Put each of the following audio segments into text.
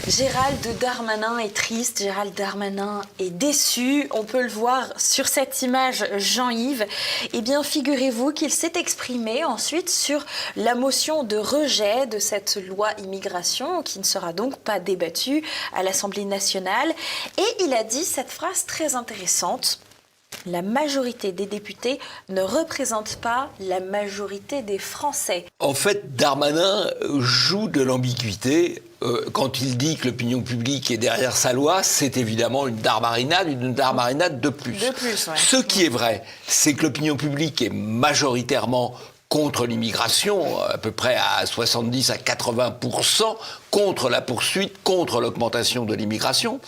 Gérald Darmanin est triste, Gérald Darmanin est déçu. On peut le voir sur cette image, Jean-Yves. Eh bien, figurez-vous qu'il s'est exprimé ensuite sur la motion de rejet de cette loi immigration qui ne sera donc pas débattue à l'Assemblée nationale. Et il a dit cette phrase très intéressante. La majorité des députés ne représente pas la majorité des Français. En fait, Darmanin joue de l'ambiguïté. Quand il dit que l'opinion publique est derrière sa loi, c'est évidemment une darmarinade de plus. De plus, ouais. Ce qui est vrai, c'est que l'opinion publique est majoritairement contre l'immigration, à peu près à 70 à 80%, contre la poursuite, contre l'augmentation de l'immigration.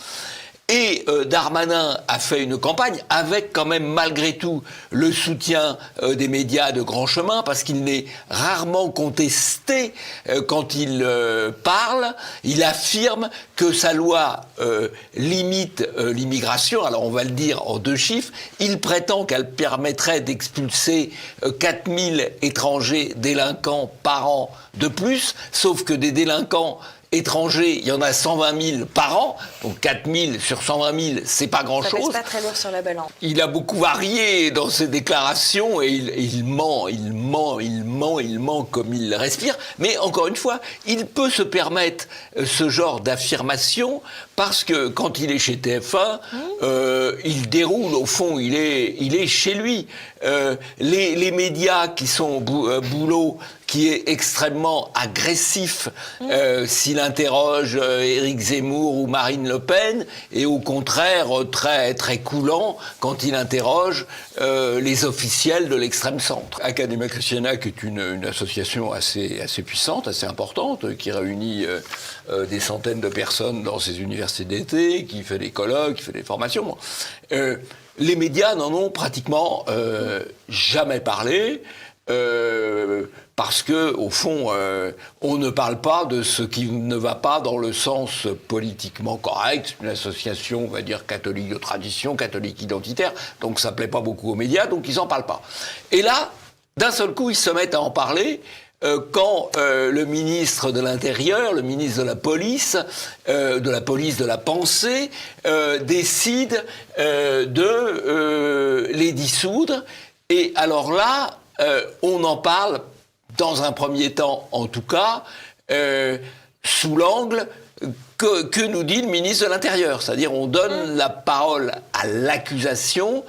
Et Darmanin a fait une campagne avec quand même malgré tout le soutien des médias de grand chemin parce qu'il n'est rarement contesté quand il parle. Il affirme que sa loi limite l'immigration. Alors on va le dire en 2 chiffres. Il prétend qu'elle permettrait d'expulser 4000 étrangers délinquants par an de plus, sauf que des délinquants étrangers, il y en a 120 000 par an, donc 4 000 sur 120 000, c'est pas grand-chose. Ça pèse pas très lourd sur la balance. Il a beaucoup varié dans ses déclarations et il ment comme il respire. Mais encore une fois, il peut se permettre ce genre d'affirmation parce que quand il est chez TF1, il déroule, au fond, il est chez lui. Les médias qui sont au boulot, qui est extrêmement agressif s'il interroge Éric Zemmour ou Marine Le Pen, et au contraire très, très coulant quand il interroge les officiels de l'extrême centre. Academia Christiana, qui est une association assez puissante, assez importante, qui réunit des centaines de personnes dans ses universités d'été, qui fait des colloques, qui fait des formations. Les médias n'en ont pratiquement jamais parlé. Parce que, au fond, on ne parle pas de ce qui ne va pas dans le sens politiquement correct. C'est une association, on va dire, catholique de tradition, catholique identitaire, donc ça plaît pas beaucoup aux médias, donc ils en parlent pas. Et là, d'un seul coup, ils se mettent à en parler quand le ministre de l'Intérieur, le ministre de la police de la pensée, décide de les dissoudre. Et alors là, on en parle, dans un premier temps en tout cas, sous l'angle que nous dit le ministre de l'Intérieur. C'est-à-dire on donne la parole à l'accusation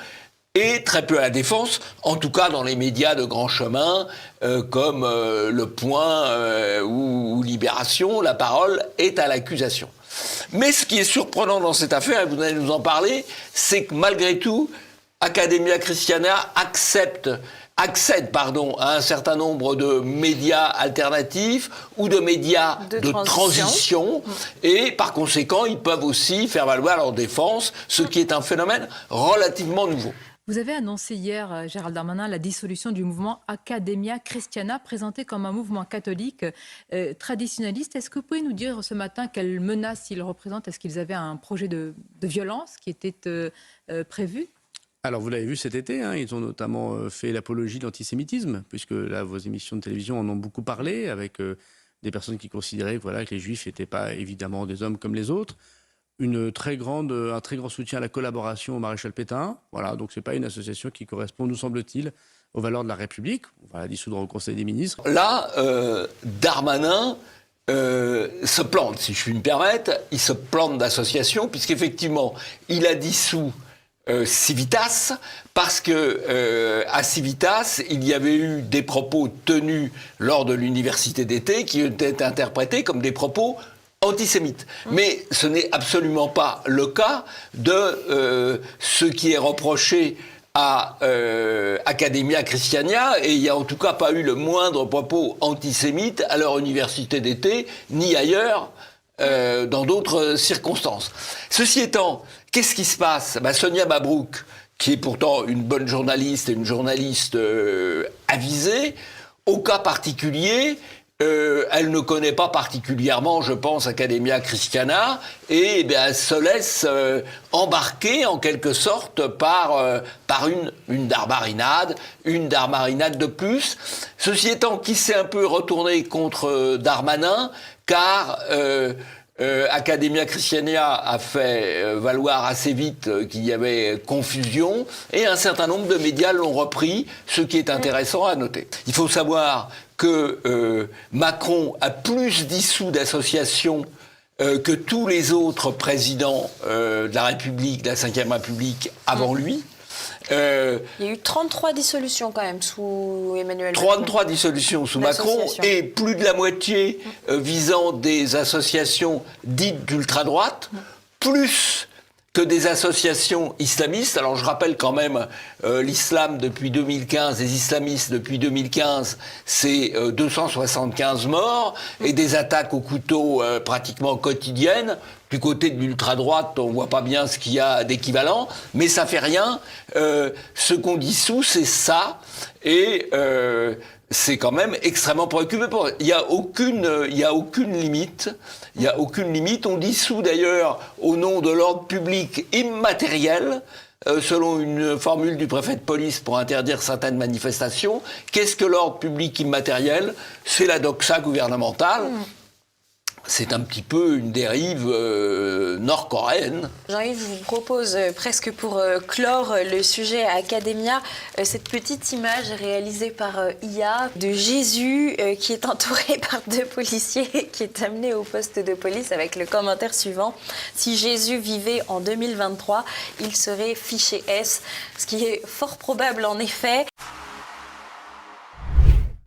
et très peu à la défense, en tout cas dans les médias de grand chemin, comme Le Point ou Libération, la parole est à l'accusation. Mais ce qui est surprenant dans cette affaire, et vous allez nous en parler, c'est que malgré tout, Academia Christiana accède à un certain nombre de médias alternatifs ou de médias de transition, et par conséquent, ils peuvent aussi faire valoir leur défense, ce qui est un phénomène relativement nouveau. Vous avez annoncé hier, Gérald Darmanin, la dissolution du mouvement Academia Christiana, présenté comme un mouvement catholique traditionnaliste. Est-ce que vous pouvez nous dire ce matin quelles menaces ils représentent? Est-ce qu'ils avaient un projet de violence qui était prévu? Alors, vous l'avez vu cet été, ils ont notamment fait l'apologie de l'antisémitisme, puisque là, vos émissions de télévision en ont beaucoup parlé, avec des personnes qui considéraient que les Juifs n'étaient pas évidemment des hommes comme les autres. Un très grand soutien à la collaboration au maréchal Pétain. Voilà, donc ce n'est pas une association qui correspond, nous semble-t-il, aux valeurs de la République. On va la dissoudre au Conseil des ministres. Là, Darmanin se plante, si je puis me permettre. Il se plante d'association, puisqu'effectivement, il a dissous Civitas, parce que à Civitas, il y avait eu des propos tenus lors de l'université d'été qui étaient interprétés comme des propos antisémites. Mais ce n'est absolument pas le cas de ce qui est reproché à Academia Christiana, et il n'y a en tout cas pas eu le moindre propos antisémite à leur université d'été, ni ailleurs, dans d'autres circonstances. Ceci étant, qu'est-ce qui se passe? Sonia Mabrouk, qui est pourtant une bonne journaliste et une journaliste avisée, au cas particulier, elle ne connaît pas particulièrement, je pense, Academia Christiana, et elle se laisse embarquer en quelque sorte par une darmarinade de plus. Ceci étant, qui s'est un peu retourné contre Darmanin, car Academia Christiana a fait valoir assez vite qu'il y avait confusion et un certain nombre de médias l'ont repris, ce qui est intéressant à noter. Il faut savoir que Macron a plus dissous d'associations que tous les autres présidents de la République, de la Ve République avant lui. Il y a eu 33 dissolutions quand même sous Emmanuel Macron. 33 dissolutions sous Macron et plus de la moitié visant des associations dites d'ultra-droite, plus que des associations islamistes. Alors je rappelle quand même l'islam depuis 2015, les islamistes depuis 2015, c'est 275 morts et des attaques au couteau pratiquement quotidiennes. Du côté de l'ultra-droite, on ne voit pas bien ce qu'il y a d'équivalent, mais ça fait rien. Ce qu'on dissout, c'est ça. Et c'est quand même extrêmement préoccupant. Il n'y a aucune limite. Il n'y a aucune limite. On dissout d'ailleurs au nom de l'ordre public immatériel, selon une formule du préfet de police pour interdire certaines manifestations. Qu'est-ce que l'ordre public immatériel ? C'est la doxa gouvernementale. C'est un petit peu une dérive nord-coréenne. Jean-Yves, je vous propose presque pour clore le sujet Academia, cette petite image réalisée par IA de Jésus qui est entouré par 2 policiers qui est amené au poste de police avec le commentaire suivant: si Jésus vivait en 2023, il serait fiché S, ce qui est fort probable en effet.